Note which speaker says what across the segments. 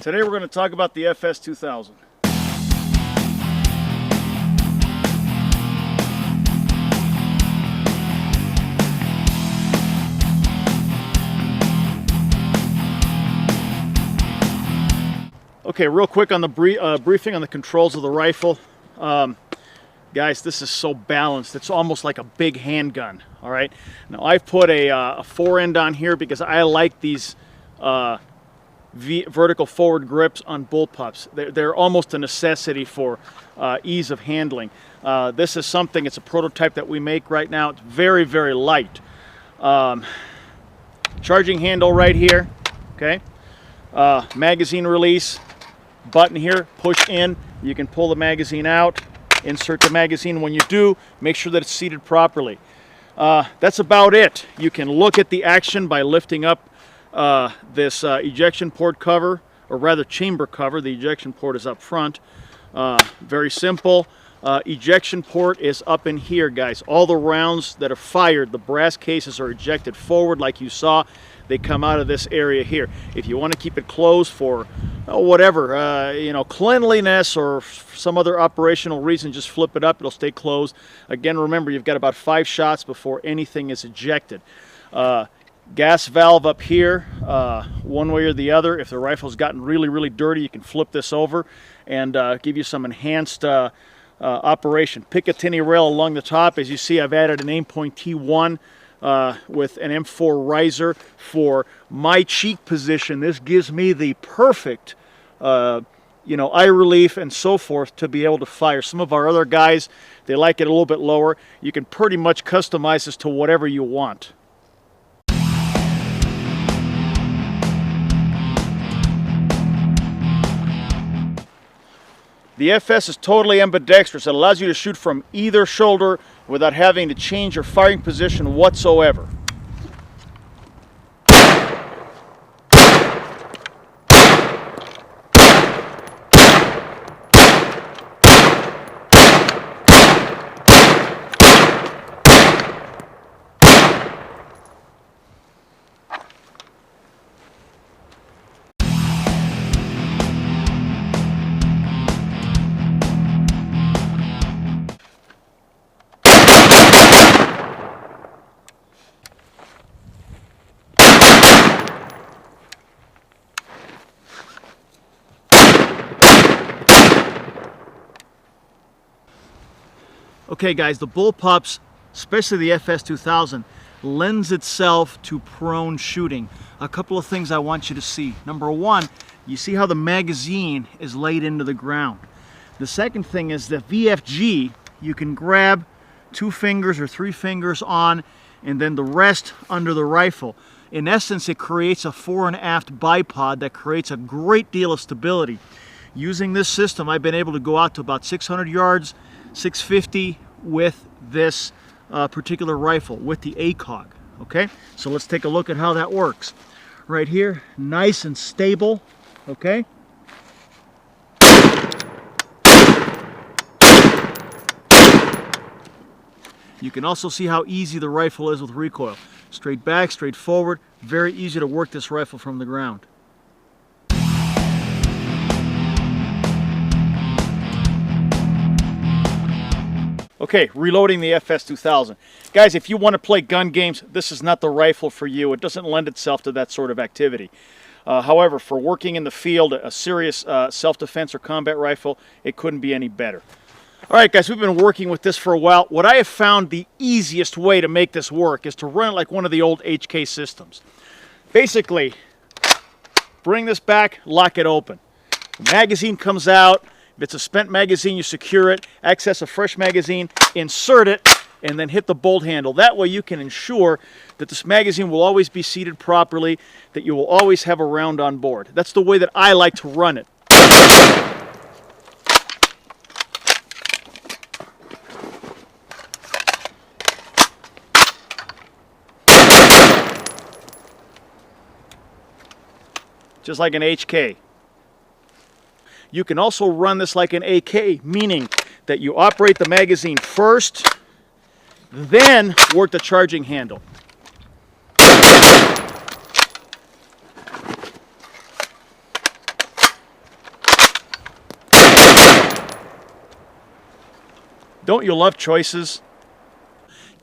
Speaker 1: Today we're going to talk about the FS2000. Okay, real quick on the briefing on the controls of the rifle. Guys, this is so balanced. It's almost like a big handgun, all right? Now, I've put a fore-end on here because I like these vertical forward grips on bullpups. They're almost a necessity for ease of handling. This is something, it's a prototype that we make right now. It's very, very light. Charging handle right here, okay? Magazine release, button here, push in. You can pull the magazine out, insert the magazine. When you do, make sure that it's seated properly. That's about it. You can look at the action by lifting up this ejection port cover, or rather chamber cover. The ejection port is up front. Very simple. Ejection port is up in here, guys. All the rounds that are fired, the brass cases are ejected forward like you saw. They come out of this area here. If you want to keep it closed for whatever, you know, cleanliness or some other operational reason, just flip it up. It'll stay closed. Again, remember, you've got about 5 shots before anything is ejected. Gas valve up here, one way or the other. If the rifle's gotten really, really dirty, you can flip this over and give you some enhanced operation. Picatinny rail along the top. As you see, I've added an aimpoint T1 with an M4 riser for my cheek position. This gives me the perfect you know, eye relief and so forth to be able to fire. Some of our other guys, they like it a little bit lower. You can pretty much customize this to whatever you want. The FS is totally ambidextrous. It allows you to shoot from either shoulder without having to change your firing position whatsoever. Okay guys, the bullpups, especially the FS2000, lends itself to prone shooting. A couple of things I want you to see. Number one, you see how the magazine is laid into the ground. The second thing is the VFG, you can grab 2 fingers or 3 fingers on and then the rest under the rifle. In essence, it creates a fore and aft bipod that creates a great deal of stability. Using this system, I've been able to go out to about 600 yards, 650 with this particular rifle, with the ACOG. Okay, so let's take a look at how that works. Right here, nice and stable. Okay. You can also see how easy the rifle is with recoil. Straight back, straight forward, very easy to work this rifle from the ground. Okay, reloading the FS2000. Guys, if you want to play gun games, this is not the rifle for you. It doesn't lend itself to that sort of activity. However, for working in the field, a serious self-defense or combat rifle, it couldn't be any better. All right, guys, we've been working with this for a while. What I have found the easiest way to make this work is to run it like one of the old HK systems. Basically, bring this back, lock it open. The magazine comes out. If it's a spent magazine, you secure it, access a fresh magazine, insert it, and then hit the bolt handle. That way you can ensure that this magazine will always be seated properly, that you will always have a round on board. That's the way that I like to run it. Just like an HK. You can also run this like an AK, meaning that you operate the magazine first, then work the charging handle. Don't you love choices?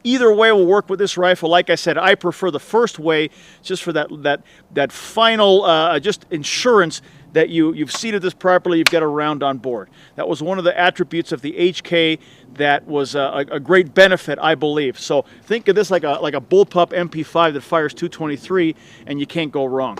Speaker 1: Either way will work with this rifle. Like I said, I prefer the first way just for that final just insurance that you've seated this properly, you've got a round on board. That was one of the attributes of the HK that was a great benefit, I believe. So think of this like a bullpup MP5 that fires 223, and you can't go wrong.